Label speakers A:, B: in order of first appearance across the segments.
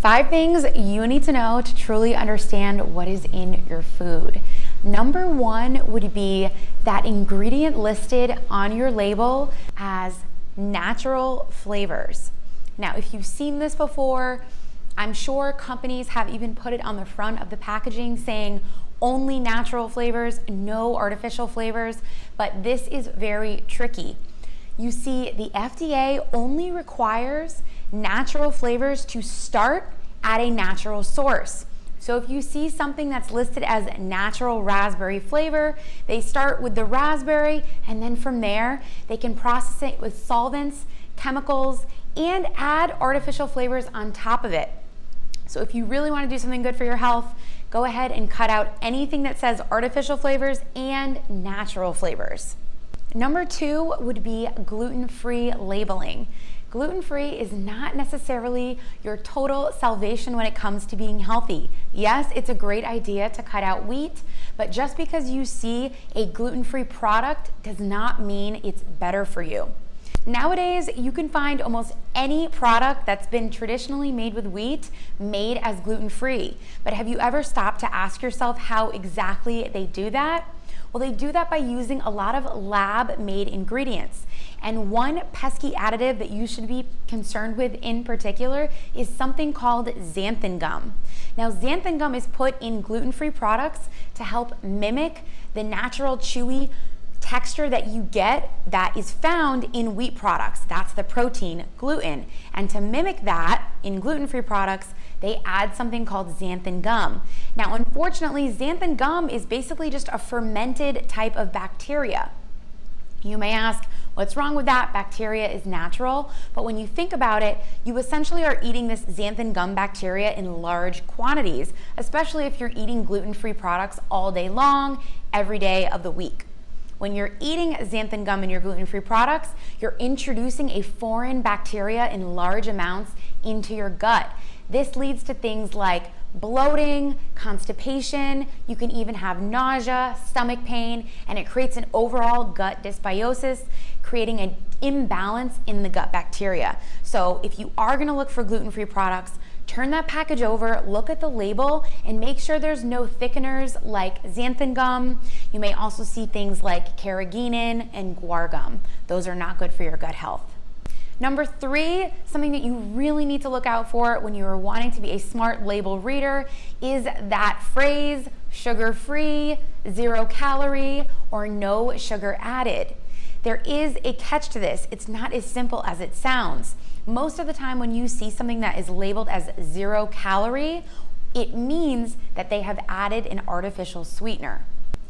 A: 5 things you need to know to truly understand what is in your food. Number 1 would be that ingredient listed on your label as natural flavors. Now, if you've seen this before, I'm sure companies have even put it on the front of the packaging saying only natural flavors, no artificial flavors, but this is very tricky. You see, the FDA only requires natural flavors to start at a natural source. So if you see something that's listed as natural raspberry flavor, they start with the raspberry, and then from there, they can process it with solvents, chemicals, and add artificial flavors on top of it. So if you really want to do something good for your health, go ahead and cut out anything that says artificial flavors and natural flavors. Number 2 would be gluten-free labeling. Gluten-free is not necessarily your total salvation when it comes to being healthy. Yes, it's a great idea to cut out wheat, but just because you see a gluten-free product does not mean it's better for you. Nowadays, you can find almost any product that's been traditionally made with wheat made as gluten-free. But have you ever stopped to ask yourself how exactly they do that? Well, they do that by using a lot of lab-made ingredients. And one pesky additive that you should be concerned with in particular is something called xanthan gum. Now, xanthan gum is put in gluten-free products to help mimic the natural chewy texture that you get that is found in wheat products. That's the protein, gluten. And to mimic that in gluten-free products, they add something called xanthan gum. Now, unfortunately, xanthan gum is basically just a fermented type of bacteria. You may ask, what's wrong with that? Bacteria is natural. But when you think about it, you essentially are eating this xanthan gum bacteria in large quantities, especially if you're eating gluten-free products all day long, every day of the week. When you're eating xanthan gum in your gluten-free products, you're introducing a foreign bacteria in large amounts into your gut. This leads to things like bloating, constipation, you can even have nausea, stomach pain, and it creates an overall gut dysbiosis, creating an imbalance in the gut bacteria. So if you are gonna look for gluten-free products, turn that package over, look at the label, and make sure there's no thickeners like xanthan gum. You may also see things like carrageenan and guar gum. Those are not good for your gut health. Number 3, something that you really need to look out for when you are wanting to be a smart label reader is that phrase, sugar-free, 0 calorie, or no sugar added. There is a catch to this. It's not as simple as it sounds. Most of the time when you see something that is labeled as 0 calorie, it means that they have added an artificial sweetener.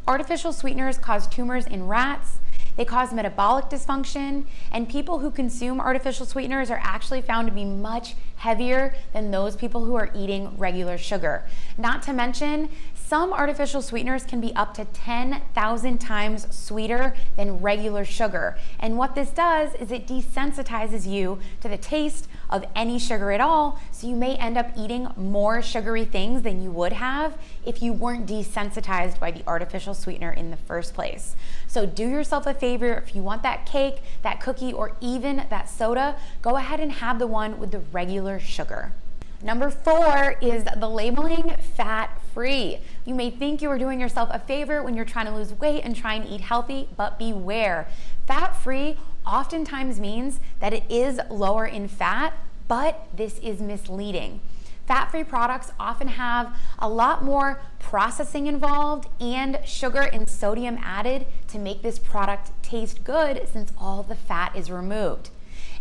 A: Artificial sweeteners cause tumors in rats, they cause metabolic dysfunction, and people who consume artificial sweeteners are actually found to be much heavier than those people who are eating regular sugar. Not to mention, some artificial sweeteners can be up to 10,000 times sweeter than regular sugar. And what this does is it desensitizes you to the taste of any sugar at all, so you may end up eating more sugary things than you would have if you weren't desensitized by the artificial sweetener in the first place. So do yourself a favor, if you want that cake, that cookie, or even that soda, go ahead and have the one with the regular sugar. Number 4 is the labeling fat-free. You may think you are doing yourself a favor when you're trying to lose weight and trying to eat healthy, but beware. Fat-free oftentimes means that it is lower in fat, but this is misleading. Fat-free products often have a lot more processing involved and sugar and sodium added to make this product taste good since all the fat is removed.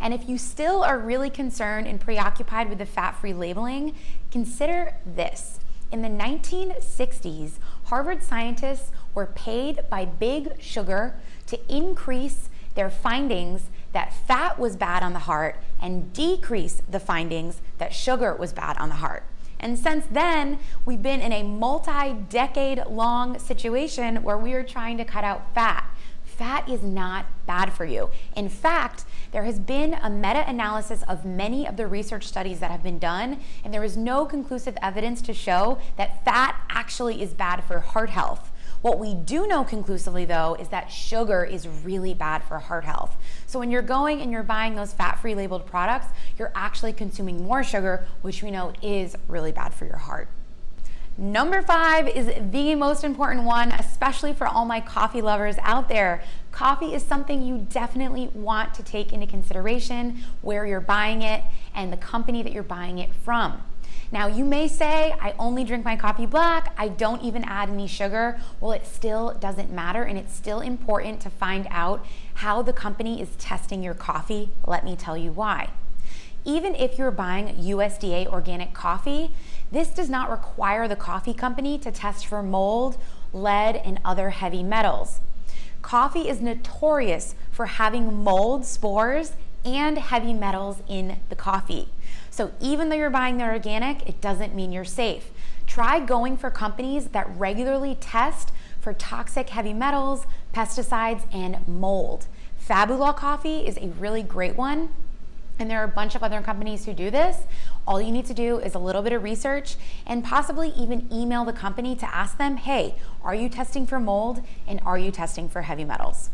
A: And if you still are really concerned and preoccupied with the fat-free labeling, consider this. In the 1960s, Harvard scientists were paid by Big Sugar to increase their findings that fat was bad on the heart and decrease the findings that sugar was bad on the heart. And since then, we've been in a multi-decade long situation where we are trying to cut out fat. Fat is not bad for you. In fact, there has been a meta-analysis of many of the research studies that have been done, and there is no conclusive evidence to show that fat actually is bad for heart health. What we do know conclusively though is that sugar is really bad for heart health. So when you're going and you're buying those fat-free labeled products, you're actually consuming more sugar, which we know is really bad for your heart. Number 5 is the most important one, especially for all my coffee lovers out there. Coffee is something you definitely want to take into consideration, where you're buying it and the company that you're buying it from. Now, you may say, I only drink my coffee black, I don't even add any sugar. Well, it still doesn't matter, and it's still important to find out how the company is testing your coffee. Let me tell you why. Even if you're buying USDA organic coffee, this does not require the coffee company to test for mold, lead, and other heavy metals. Coffee is notorious for having mold spores and heavy metals in the coffee. So even though you're buying the organic, it doesn't mean you're safe. Try going for companies that regularly test for toxic heavy metals, pesticides, and mold. Fabula Coffee is a really great one, and there are a bunch of other companies who do this. All you need to do is a little bit of research and possibly even email the company to ask them, hey, are you testing for mold and are you testing for heavy metals?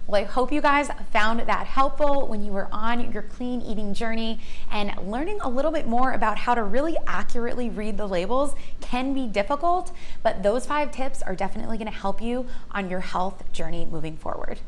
A: Well, I hope you guys found that helpful when you were on your clean eating journey, and learning a little bit more about how to really accurately read the labels can be difficult, but those 5 tips are definitely going to help you on your health journey moving forward.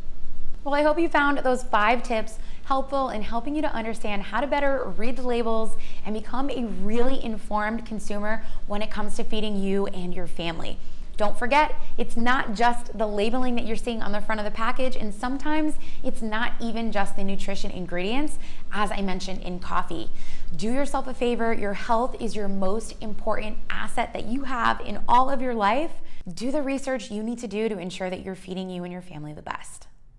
A: Well, I hope you found those 5 tips helpful in helping you to understand how to better read the labels and become a really informed consumer when it comes to feeding you and your family. Don't forget, it's not just the labeling that you're seeing on the front of the package, and sometimes it's not even just the nutrition ingredients, as I mentioned in coffee. Do yourself a favor. Your health is your most important asset that you have in all of your life. Do the research you need to do to ensure that you're feeding you and your family the best.